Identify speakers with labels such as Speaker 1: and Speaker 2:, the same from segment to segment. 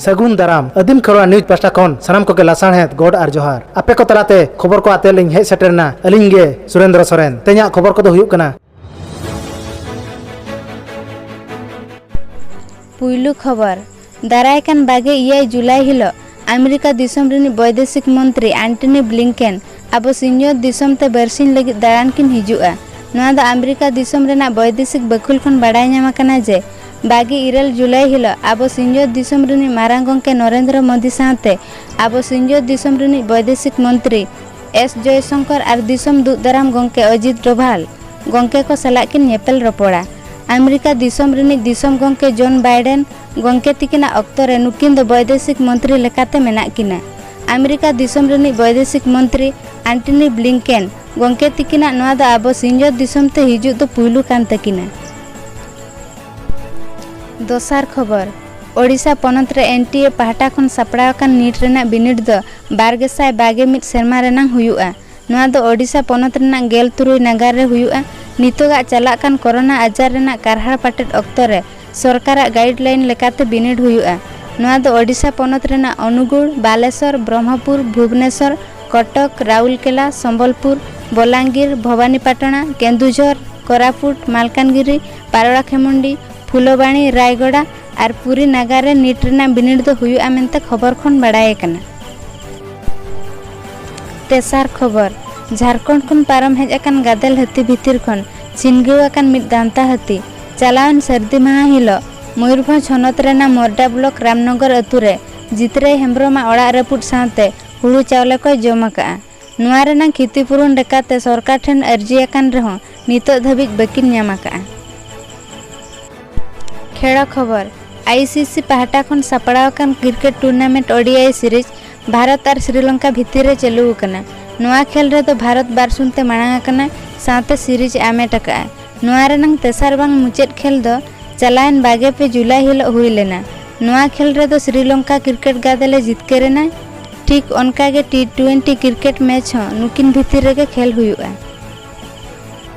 Speaker 1: सगुन दाराम आदिम Kharwa news pasta खन सानाम को लासाणहेद गोड आर जोहार आपे को तलाते खबर को आते लिंग हे सेटरना अलिंग गे सुरेंद्र सोरेन तेजा खबर को हुयुक कना।
Speaker 2: पुइलु खबर दारायकान बागे 2 जुलाई हिलो अमेरिका दिसम रिनी वैदेशिक मंत्री एंटनी ब्लिंकेन अब सिंजो दिसम ते बरसिन लगी दारान किन हिजुआ। नवा द अमेरिका दिसम रेना वैदेशिक बकुल खन बाडाय ᱧᱟᱢ ᱟᱠᱟᱱᱟ जे बागी 2 जुलाई हिलो अब सिंजो दिसम रिनी मारांग गंके नरेंद्र मोदी साथे अब सिंजो दिसम रिनी वैदेशिक मंत्री एस जयशंकर और दिसम दूतदाराम गंके अजित डोभाल गंके को सलाह किन नेपेल रपोड़ा। अमेरिका दिसम रिनी दिसम गंके जॉन बाइडेन गंके तिकिना अक्तरे नुकिन द वैदेशिक मंत्री लेकाते मेना किना। अमेरिका दिसम रिनी वैदेशिक मंत्री एंटनी ब्लिंकेन गंके तिकिना नवा द अब सिंजो दिसम ते हिजु तो पुइलु कान तकिना। दोसार खबर ओडिशा पनत रे एनटीए पाहटा खन सापड़ा कान नीट रेना बिनिड द 1221 सेरमा रेनांग हुयुआ। नवा द ओडिशा पनत रेना 13 नगर रे हुयुआ। नितोगा चला कान कोरोना आजार रेना कारहाड़ पाटेट अक्तरे सरकार गाइडलाइन लेकाते बिनिड हुयुआ। नवा द ओडिशा पनत रेना अनुगुल बालेश्वर ब्रह्मपुर भुवनेश्वर कटक राउरकेला संबलपुर बलांगीर भवानीपाटना केन्दुझर कोरापुट मालकानगिरी पारड़ा खेमुंडी फुलबाणी रायगड़ा और पुरी नगर रे नीट रेना बिनिड दो हुयुआ मेनते खबर खन बाडाय कना। तेसार खबर झारखंड खन पारम हेज अकान गादेल हाथी भितिर खन छिनगेव अकान मिद दांता हाथी चालावन सर्दी माह हिलो मयूरभंज हनत रेना मोरडा ब्लॉक रामनगर अतुरे जितरे हेम्ब्रोमा ओड़ा रपुट साथे हुड़ू चावले को जम का। नुआ रेना क्षतिपूरण लेकाते सरकार ठेन अर्जी अकान रहो नितो धाबिज बकिन ᱧᱟᱢ का। खेल खबर आईसीसी पाहटा खन सापड़ा cricket tournament ODI series Bharat और श्रीलंका भितर चालू कना। नुआ खेल रे तो भारत 2 शून्य मांग कना साथे सीरीज आमेट का। नुआ रेनांग तेसार बांग मुचेद खेल दो चलायन 22 जुलाई हिलो हुई लेना। नुआ खेल रे तो श्रीलंका क्रिकेट गादेले जितकेरेना ठीक उनका के T20 क्रिकेट मैच हो नुकिन भितर रे खेल हुयुआ।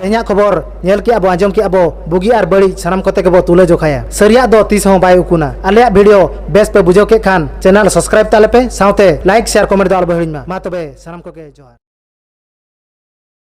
Speaker 1: तेजा खबर नेल के अब आजम के अब बुगी और बड़ी सानाम कोते के बो तुले जोखाया सरिया दो तीस हो बाय उकुना आलिया वीडियो बेस पे बुझो के खान चैनल सब्सक्राइब ताले पे साथे लाइक शेयर कमेंट दाल बहिन मा तबे सानाम को के जोहार।